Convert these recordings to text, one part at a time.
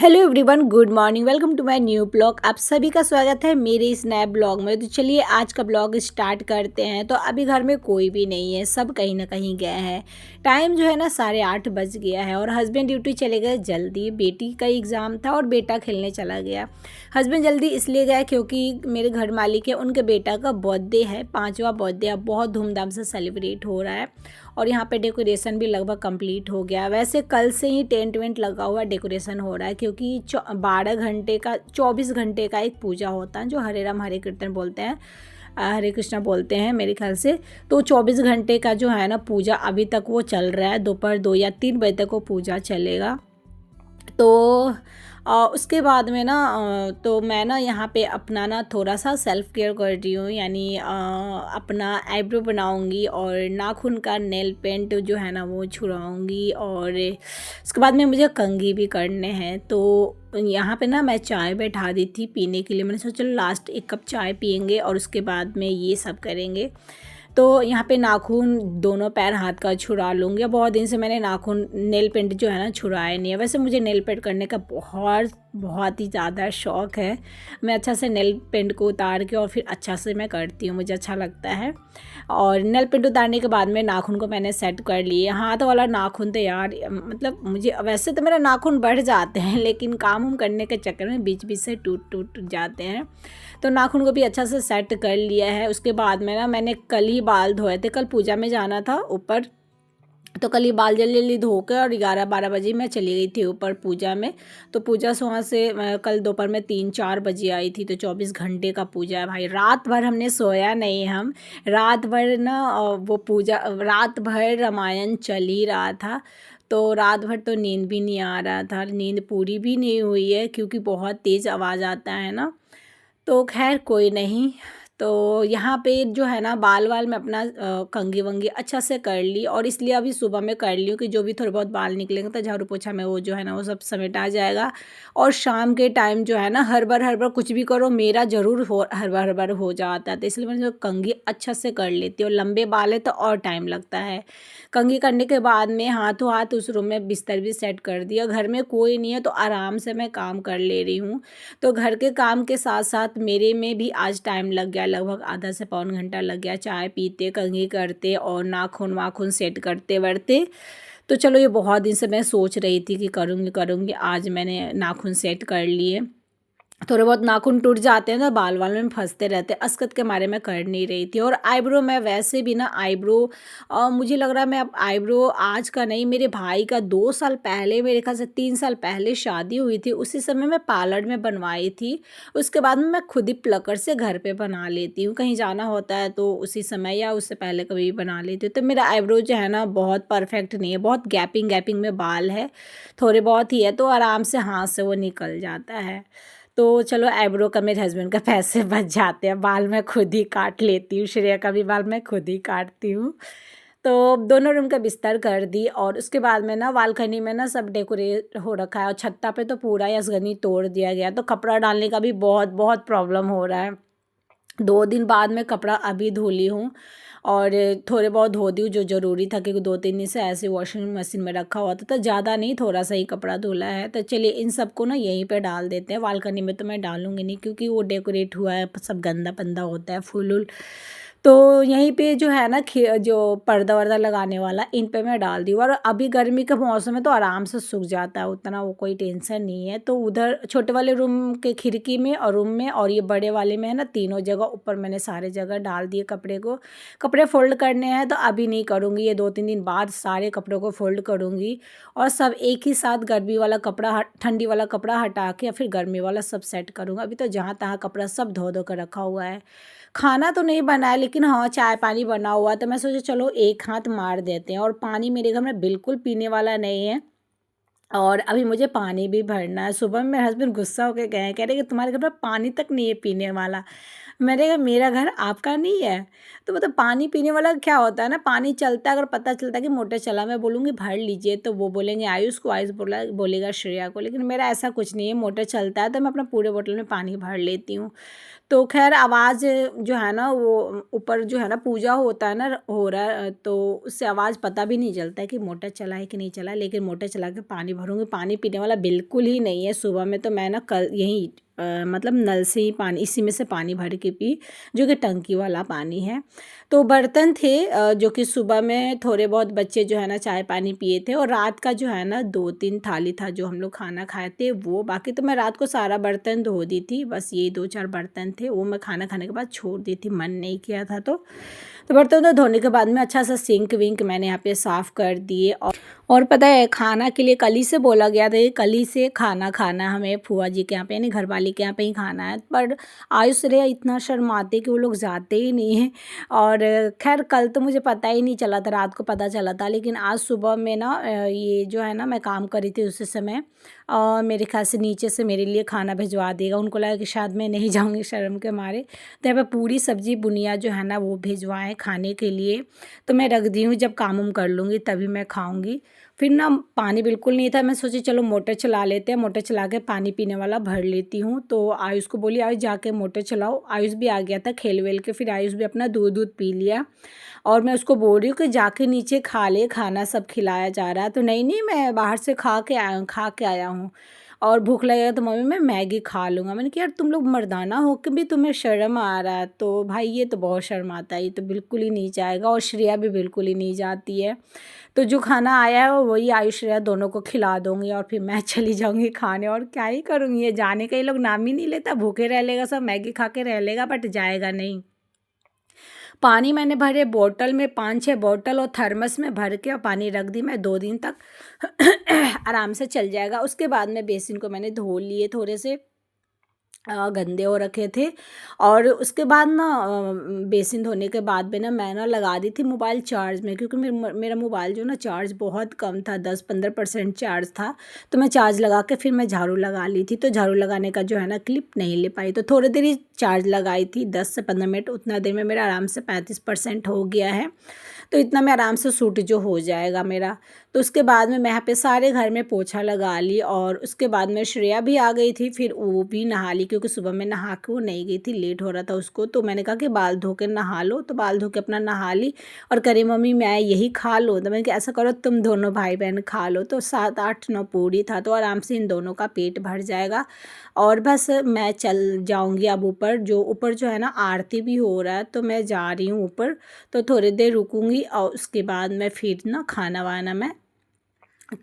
Hello everyone, good morning. Welcome to my new blog. आप सभी का स्वागत है मेरे इस नए ब्लॉग में। तो चलिए आज का ब्लॉग स्टार्ट करते हैं। तो अभी घर में कोई भी नहीं है, सब कहीं ना कहीं गए हैं। टाइम जो है ना 8:30 बज गया है और हस्बैंड ड्यूटी चले गए जल्दी। बेटी का एग्ज़ाम था और बेटा खेलने चला गया। हस्बैंड जल्दी इसलिए गए क्योंकि मेरे घर मालिक है, उनके बेटा का बर्थडे है, 5वां बर्थडे। अब बहुत धूमधाम से सेलिब्रेट हो रहा है और यहाँ पे डेकोरेशन भी लगभग कंप्लीट हो गया। वैसे कल से ही टेंट वेंट लगा हुआ डेकोरेशन हो रहा है क्योंकि 12 घंटे का 24 घंटे का एक पूजा होता है जो हरे राम हरे कीर्तन बोलते हैं, हरे कृष्णा बोलते हैं मेरे ख्याल से। तो 24 घंटे का जो है ना पूजा अभी तक वो चल रहा है। दोपहर 2 या 3 बजे तक वो पूजा चलेगा। तो उसके बाद में ना तो मैं ना यहाँ पे अपना ना थोड़ा सा सेल्फ केयर कर रही हूँ, यानी अपना आईब्रो बनाऊँगी और नाखून का नेल पेंट जो है ना वो छुड़ाऊँगी और उसके बाद में मुझे कंघी भी करने हैं। तो यहाँ पे ना मैं चाय बैठा दी थी पीने के लिए। मैंने सोचा चलो लास्ट एक कप चाय पियेंगे और उसके बाद में ये सब करेंगे। तो यहाँ पे नाखून दोनों पैर हाथ का छुड़ा लूँगी। बहुत दिन से मैंने नाखून नेल पेंट जो है ना छुड़ाया नहीं है। वैसे मुझे नेल पेंट करने का बहुत ही ज़्यादा शौक़ है। मैं अच्छा से नेल पेंट को उतार के और फिर अच्छा से मैं करती हूँ, मुझे अच्छा लगता है। और नेल पेंट उतारने के बाद में नाखून को मैंने सेट कर लिए। हाथ वाला नाखून तो यार मतलब मुझे वैसे तो मेरा नाखून बढ़ जाते हैं लेकिन काम उम करने के चक्कर में बीच बीच से टूट टूट जाते हैं। तो नाखून को भी अच्छा से सेट कर लिया है। उसके बाद में ना मैंने कल ही बाल धोए थे, कल पूजा में जाना था ऊपर। तो कल ही बाल जल्दी जल्दी धो के और 11-12 बजे मैं चली गई थी ऊपर पूजा में। तो पूजा से वहाँ से कल दोपहर में 3-4 बजे आई थी। तो 24 घंटे का पूजा है भाई। रात भर हमने सोया नहीं। हम रात भर ना वो पूजा रात भर रामायण चल ही रहा था। तो रात भर तो नींद भी नहीं आ रहा था, नींद पूरी भी नहीं हुई है क्योंकि बहुत तेज़ आवाज़ आता है ना। तो खैर कोई नहीं। तो यहाँ पे जो है ना बाल वाल में अपना कंघी वंगी अच्छा से कर ली और इसलिए अभी सुबह में कर ली हूँ कि जो भी थोड़े बहुत बाल निकलेंगे तो झाड़ू पोछा में वो जो है ना वो सब समेटा जाएगा। और शाम के टाइम जो है ना हर बार कुछ भी करो मेरा ज़रूर हर बार हो जाता है। तो इसलिए मैंने जो कंघी अच्छा से कर लेती हूँ। लंबे बाल है तो और टाइम लगता है। कंघी करने के बाद में हाथों हाथ उस रूम में बिस्तर भी सेट कर दिया। घर में कोई नहीं है तो आराम से मैं काम कर ले रही हूँ। तो घर के काम के साथ साथ मेरे में भी आज टाइम लग गया, लगभग आधा से पौन घंटा लग गया चाय पीते, कंघी करते और नाखून वाखून सेट करते वरते। तो चलो ये बहुत दिन से मैं सोच रही थी कि करूँगी, आज मैंने नाखून सेट कर लिए। थोड़े बहुत नाखून टूट जाते हैं ना, बाल वाल में फंसते रहते हैं, असकत के मारे मैं कर नहीं रही थी। और आईब्रो मैं वैसे भी ना आईब्रो मुझे लग रहा है मैं अब आईब्रो आज का नहीं, मेरे भाई का 2 साल पहले, मेरे ख्याल से 3 साल पहले शादी हुई थी, उसी समय मैं पार्लर में बनवाई थी। उसके बाद में मैं खुद ही प्लकर से घर पे बना लेती हूँ, कहीं जाना होता है तो उसी समय या उससे पहले कभी भी बना लेती हूँ। तो मेरा आईब्रो जो है ना बहुत परफेक्ट नहीं है, बहुत गैपिंग गैपिंग में बाल है, थोड़े बहुत ही है, तो आराम से हाथ से वो निकल जाता है। तो चलो आईब्रो का मेरे हस्बैंड का पैसे बच जाते हैं। बाल मैं खुद ही काट लेती हूँ, श्रेया का भी बाल मैं खुद ही काटती हूँ। तो दोनों रूम का बिस्तर कर दी और उसके बाद में ना बालकनी में ना सब डेकोरेट हो रखा है और छत्ता पे तो पूरा यसगनी तोड़ दिया गया। तो कपड़ा डालने का भी बहुत बहुत प्रॉब्लम हो रहा है। 2 दिन बाद में कपड़ा अभी धुली हूँ और थोड़े बहुत धो दी हूँ जो ज़रूरी था क्योंकि 2-3 दिन से ऐसे वॉशिंग मशीन में रखा हुआ था। तो ज़्यादा नहीं, थोड़ा सा ही कपड़ा धुला है। तो चलिए इन सबको ना यहीं पे डाल देते हैं। बालकनी में तो मैं डालूँगी नहीं क्योंकि वो डेकोरेट हुआ है, सब गंदा पंदा होता है, फूल उल। तो यहीं पे जो है ना जो पर्दा वर्दा लगाने वाला इन पे मैं डाल दी हूँ। और अभी गर्मी का मौसम है तो आराम से सूख जाता है, उतना वो कोई टेंशन नहीं है। तो उधर छोटे वाले रूम के खिड़की में और रूम में और ये बड़े वाले में है ना, तीनों जगह ऊपर मैंने सारे जगह डाल दिए कपड़े को। कपड़े फोल्ड करने हैं तो अभी नहीं करूँगी, ये 2-3 दिन बाद सारे कपड़ों को फोल्ड करूँगी और सब एक ही साथ गर्मी वाला कपड़ा ठंडी वाला कपड़ा हटा के या फिर गर्मी वाला सब सेट करूँगा। अभी तो जहाँ तहाँ कपड़ा सब धो धो कर रखा हुआ है। खाना तो नहीं बना है लेकिन हाँ चाय पानी बना हुआ, तो मैं सोचा चलो एक हाथ मार देते हैं। और पानी मेरे घर में बिल्कुल पीने वाला नहीं है और अभी मुझे पानी भी भरना है। सुबह में मेरे हस्बैंड गुस्सा होकर गए, कह रहे कि तुम्हारे घर में पानी तक नहीं है पीने वाला। मैंने कहा मेरा घर आपका नहीं है। तो मतलब पानी पीने वाला क्या होता है ना, पानी चलता है, अगर पता चलता है कि मोटर चला, मैं बोलूँगी भर लीजिए, तो वो बोलेंगे आयुष को, आयुष बोलेगा श्रेया को। लेकिन मेरा ऐसा कुछ नहीं है, मोटर चलता है तो मैं अपना पूरे बोतल में पानी भर लेती हूँ। तो खैर आवाज़ जो है ना, वो ऊपर जो है ना पूजा होता है ना, हो रहा है, तो उससे आवाज़ पता भी नहीं चलता है कि मोटर चला है कि नहीं चला। लेकिन मोटर चला के पानी भरूँगी, पानी पीने वाला बिल्कुल ही नहीं है। सुबह में तो मैं ना कल यहीं मतलब नल से ही पानी, इसी में से पानी भर के पी, जो कि टंकी वाला पानी है। तो बर्तन थे जो कि सुबह में थोड़े बहुत बच्चे जो है ना चाय पानी पिए थे, और रात का जो है ना 2-3 थाली था जो हम लोग खाना खाए थे वो। बाकी तो मैं रात को सारा बर्तन धो दी थी, बस ये 2-4 बर्तन थे वो मैं खाना खाने के बाद छोड़ दी थी, मन नहीं किया था। तो बर्तन तो धोने के बाद में अच्छा सा सिंक विंक मैंने यहाँ पे साफ़ कर दिए। और पता है खाना के लिए कल ही से बोला गया था कि कल ही से खाना खाना हमें फूआ जी के यहाँ पे, यानी घर वाले के यहाँ पे ही खाना है। पर आयुष रे इतना शर्माते कि वो लोग जाते ही नहीं हैं। और खैर कल तो मुझे पता ही नहीं चला था, रात को पता चला था। लेकिन आज सुबह में ना ये जो है ना, मैं काम कर रही थी उस समय, मेरे ख्याल से नीचे से मेरे लिए खाना भिजवा देगा। उनको लगा कि शायद मैं नहीं जाऊँगी शर्म के मारे, तो यहाँ पे पूरी सब्जी बुनिया जो है ना वो भिजवाएँ खाने के लिए। तो मैं रख दी हूँ, जब काम उम कर लूँगी तभी मैं खाऊँगी। फिर ना पानी बिल्कुल नहीं था, मैं सोची चलो मोटर चला लेते हैं, मोटर चला के पानी पीने वाला भर लेती हूँ। तो आयुष को बोली आयुष जाके मोटर चलाओ। आयुष भी आ गया था खेल वेल के, फिर आयुष भी अपना दूध दूध पी लिया। और मैं उसको बोल रही हूँ कि जाके नीचे खा ले, खाना सब खिलाया जा रहा है। तो नहीं नहीं, मैं बाहर से खा के आया हूँ, और भूख लगेगा तो मम्मी मैं मैगी खा लूँगा। मैंने कहा यार तुम लोग मर्दाना हो के भी तुम्हें शर्म आ रहा है। तो भाई ये तो बहुत शर्म आता है, ये तो बिल्कुल ही नहीं जाएगा, और श्रेया भी बिल्कुल ही नहीं जाती है। तो जो खाना आया है वही आयुष श्रेया दोनों को खिला दूँगी, और फिर मैं चली जाऊँगी खाने। और क्या ही करूँगी, ये जाने का ये लोग नाम ही नहीं लेता, भूखे रह लेगा सब, मैगी खा के रह लेगा बट जाएगा नहीं। पानी मैंने भरे बोतल में, 5-6 बोतल, और थर्मस में भर के और पानी रख दी मैं 2 दिन तक। आराम से चल जाएगा। उसके बाद में बेसिन को मैंने धो लिए, थोड़े से गंदे हो रखे थे। और उसके बाद ना बेसिन धोने के बाद में ना मैं ना लगा दी थी मोबाइल चार्ज में, क्योंकि मेरा मोबाइल जो ना चार्ज बहुत कम था, 10-15% चार्ज था। तो मैं चार्ज लगा के फिर मैं झाड़ू लगा ली थी। तो झाड़ू लगाने का जो है ना क्लिप नहीं ले पाई, तो थोड़ी देर ही चार्ज लगाई थी, 10 से 15 मिनट, उतना देर में मेरा आराम से 35% हो गया है। तो इतना में आराम से सूट जो हो जाएगा मेरा। तो उसके बाद में मैं यहाँ पे सारे घर में पोछा लगा ली, और उसके बाद में श्रेया भी आ गई थी, फिर वो भी नहा ली, क्योंकि सुबह में नहा के वो नहीं गई थी, लेट हो रहा था उसको। तो मैंने कहा कि बाल धो के नहा लो, तो बाल धो के अपना नहा ली। और करी मम्मी मैं यही खा लूँ, तो मैंने कहा ऐसा करो तुम दोनों भाई बहन खा लो। तो 7-8-9 पूरी था, तो आराम से इन दोनों का पेट भर जाएगा। और बस मैं चल जाऊँगी अब ऊपर, ऊपर जो है ना आरती भी हो रहा है, तो मैं जा रही हूँ ऊपर। तो थोड़ी देर रुकूंगी, और उसके बाद मैं फिर ना खाना वाना मैं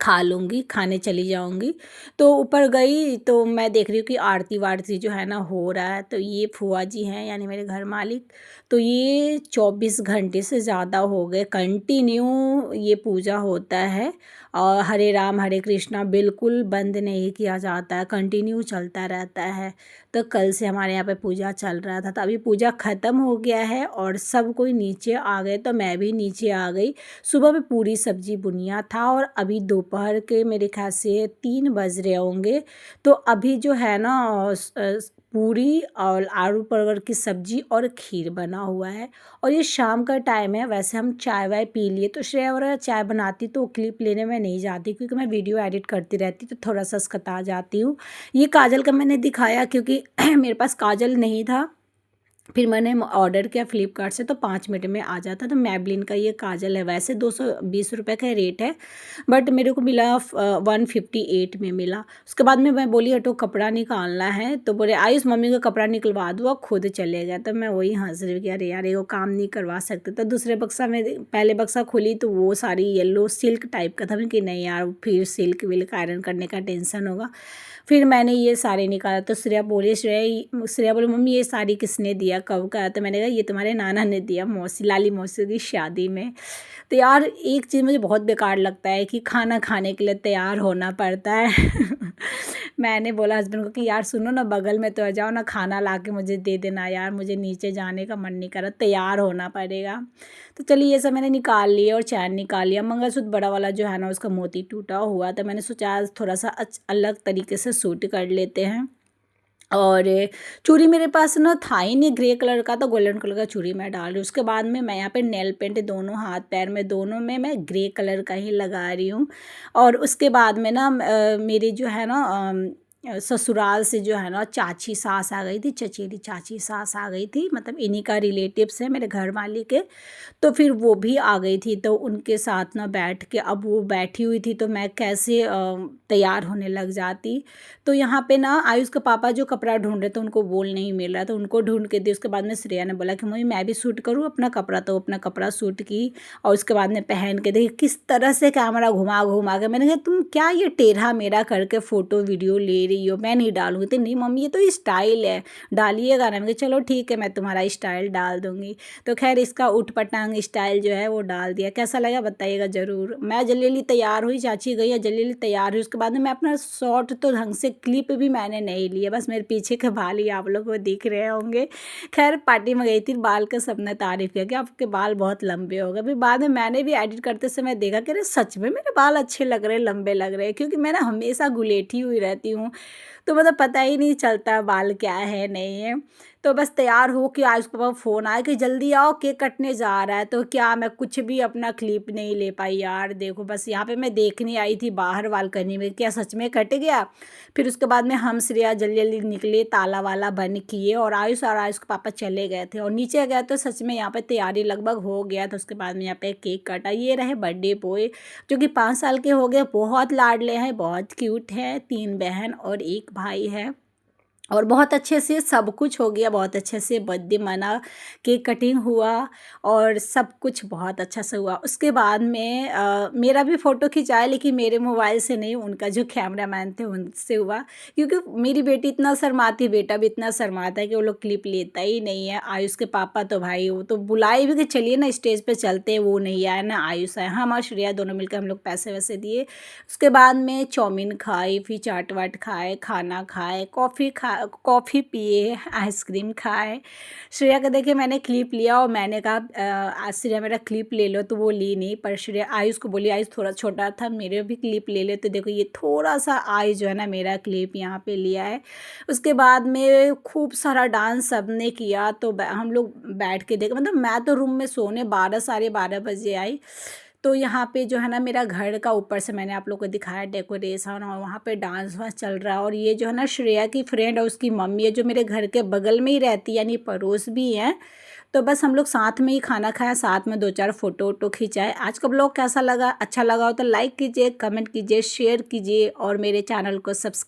खा लूँगी, खाने चली जाऊँगी। तो ऊपर गई तो मैं देख रही हूँ कि आरती वारती जो है ना हो रहा है। तो ये फूआ जी हैं, यानी मेरे घर मालिक, तो ये 24 घंटे से ज़्यादा हो गए कंटिन्यू ये पूजा होता है। और हरे राम हरे कृष्णा बिल्कुल बंद नहीं किया जाता है, कंटिन्यू चलता रहता है। तो कल से हमारे यहाँ पे पूजा चल रहा था, तो अभी पूजा ख़त्म हो गया है और सब कोई नीचे आ गए, तो मैं भी नीचे आ गई। सुबह में पूरी सब्जी बुनिया था, और अभी दोपहर के मेरे ख्याल से 3 बज रहे होंगे। तो अभी जो है ना पूरी और आलू परवल की सब्जी और खीर बना हुआ है। और ये शाम का टाइम है, वैसे हम चाय वाय पी लिए, तो श्रेया वगैरह चाय बनाती तो क्लिप लेने में नहीं जाती, क्योंकि मैं वीडियो एडिट करती रहती तो थोड़ा सा सकता जाती हूँ। ये काजल का मैंने दिखाया क्योंकि मेरे पास काजल नहीं था, फिर मैंने ऑर्डर किया फ्लिपकार्ट से, तो 5 मिनट में आ जाता। तो मैबलिन का ये काजल है, वैसे 220 रुपये का रेट है, बट मेरे को मिला 158 में मिला। उसके बाद में मैं बोली हटो कपड़ा निकालना है, तो बोले आयुष मम्मी का कपड़ा निकलवा दो, और खुद चले गए। तो मैं वही हंस रही कि अरे यार ये वो काम नहीं करवा सकते। तो दूसरे बक्सा में पहले बक्सा खुली तो वो सारी येलो सिल्क टाइप का था, मैं कि नहीं यार फिर सिल्क विल्क आयरन करने का टेंशन होगा। फिर मैंने ये साड़ी निकाला, तो श्रेया बोली मम्मी ये साड़ी किसने दिया, कब का? तो मैंने कहा ये तुम्हारे नाना ने दिया, मौसी लाली मौसी की शादी में। तो यार एक चीज़ मुझे बहुत बेकार लगता है कि खाना खाने के लिए तैयार होना पड़ता है। मैंने बोला हस्बैंड को कि यार सुनो ना, बगल में तो आ जाओ ना, खाना ला के मुझे दे देना यार, मुझे नीचे जाने का मन नहीं कर रहा, तैयार होना पड़ेगा। तो चलिए ये सब मैंने निकाल लिया, और चैन निकाल लिया। मंगलसूत्र बड़ा वाला जो है ना उसका मोती टूटा हुआ, तो मैंने सोचा आज थोड़ा सा अलग तरीके से सूट कर लेते हैं। और चूड़ी मेरे पास ना था ही नहीं ग्रे कलर का, तो गोल्डन कलर का चूड़ी मैं डाल रही हूँ। उसके बाद में मैं यहाँ पे नेल पेंट दोनों हाथ पैर में दोनों में मैं ग्रे कलर का ही लगा रही हूँ। और उसके बाद में ना मेरी जो है ना ससुराल से जो है ना चाची सास आ गई थी, चचेरी चाची सास आ गई थी, मतलब इन्हीं का रिलेटिव्स है मेरे घर वाले के। तो फिर वो भी आ गई थी, तो उनके साथ ना बैठ के, अब वो बैठी हुई थी तो मैं कैसे तैयार होने लग जाती। तो यहाँ पे ना आयुष के पापा जो कपड़ा ढूंढ रहे थे, उनको बोल नहीं मिल रहा, तो उनको ढूंढ के दी। उसके बाद में श्रेया ने बोला कि मम्मी मैं भी शूट करूँ अपना कपड़ा, तो अपना कपड़ा शूट की। और उसके बाद में पहन के देखी किस तरह से कैमरा घुमा घुमा के, मैंने कहा तुम क्या ये टेढ़ा मेरा करके फ़ोटो वीडियो ले रही हो, मैं नहीं डालूंगी। तो नहीं मम्मी ये तो स्टाइल है, डालिएगा ना। मैं चलो ठीक है, मैं तुम्हारा स्टाइल डाल दूँगी। तो खैर इसका उठ पटांग स्टाइल जो है वो डाल दिया। कैसा लगा बताइएगा ज़रूर। मैं जल्दी जल्दी तैयार हुई, चाची गई, जल्दी जल्दी तैयार हुई। उसके बाद में मैं अपना शॉर्ट तो ढंग से क्लिप भी मैंने नहीं लिया, बस मेरे पीछे के बाल ही आप लोग को दिख रहे होंगे। खैर पार्टी में गई थी, बाल का सबने तारीफ़ किया कि आपके बाल बहुत लंबे हो गए। फिर बाद में मैंने भी एडिट करते समय देखा कि अरे सच में मेरे बाल अच्छे लग रहे हैं, लंबे लग रहे हैं, क्योंकि मैं ना हमेशा गुलेठी हुई रहती हूँ, तो मतलब पता ही नहीं चलता बाल क्या है नहीं है। तो बस तैयार हो के आज उसके पापा फ़ोन आया कि जल्दी आओ केक कटने जा रहा है। तो क्या मैं कुछ भी अपना क्लिप नहीं ले पाई यार। देखो बस यहाँ पे मैं देखने आई थी बाहर बालकनी में, क्या सच में कट गया। फिर उसके बाद में हम श्रेया जल्दी जल्दी निकले, ताला वाला बंद किए, और आयुष के पापा चले गए थे और नीचे गए तो सच में यहाँ पे तैयारी लगभग हो गया था। उसके बाद में यहाँ पे केक कटा। ये रहे बर्थडे बॉय जो कि 5 साल के हो गए, बहुत लाडले हैं, बहुत क्यूट है, 3 बहन और 1 भाई है। और बहुत अच्छे से सब कुछ हो गया, बहुत अच्छे से बर्थडे मना, केक कटिंग हुआ और सब कुछ बहुत अच्छा से हुआ। उसके बाद में मेरा भी फ़ोटो खिंचाया, लेकिन मेरे मोबाइल से नहीं, उनका जो कैमरामैन थे उनसे हुआ। क्योंकि मेरी बेटी इतना शर्माती, बेटा भी इतना शर्माता है कि वो लोग क्लिप लेता ही नहीं है। आयुष के पापा तो भाई वो तो बुलाए भी कि चलिए ना स्टेज पे चलते हैं, वो नहीं आया ना आयुष आया। हम और श्रेया दोनों मिलकर हम लोग पैसे वैसे दिए। उसके बाद में चाउमीन खाई, फिर चाट वाट खाए, खाना खाए, कॉफ़ी पिए, आइसक्रीम खाए। श्रेया का देखिए मैंने क्लिप लिया और मैंने कहा आज श्रेया मेरा क्लिप ले लो, तो वो ली नहीं। पर श्रेया आयुष को बोली, आयुष थोड़ा छोटा था, मेरे भी क्लिप ले ले। तो देखो ये थोड़ा सा आयुष जो है ना मेरा क्लिप यहाँ पे लिया है। उसके बाद में खूब सारा डांस सबने किया, तो हम लोग बैठ के देखे, मतलब मैं तो रूम में सोने 12 साढ़े 12 बजे आई। तो यहाँ पे जो है ना मेरा घर का ऊपर से मैंने आप लोग को दिखाया डेकोरेशन, और वहाँ पे डांस वांस चल रहा है। और ये जो है ना श्रेया की फ्रेंड और उसकी मम्मी है जो मेरे घर के बगल में ही रहती है, यानी पड़ोस भी हैं। तो बस हम लोग साथ में ही खाना खाया, साथ में 2-4 फ़ोटो वोटो खिंचाए। आज का ब्लॉग कैसा लगा, अच्छा लगा हो तो लाइक कीजिए, कमेंट कीजिए, शेयर कीजिए और मेरे चैनल को सब्सक्राइब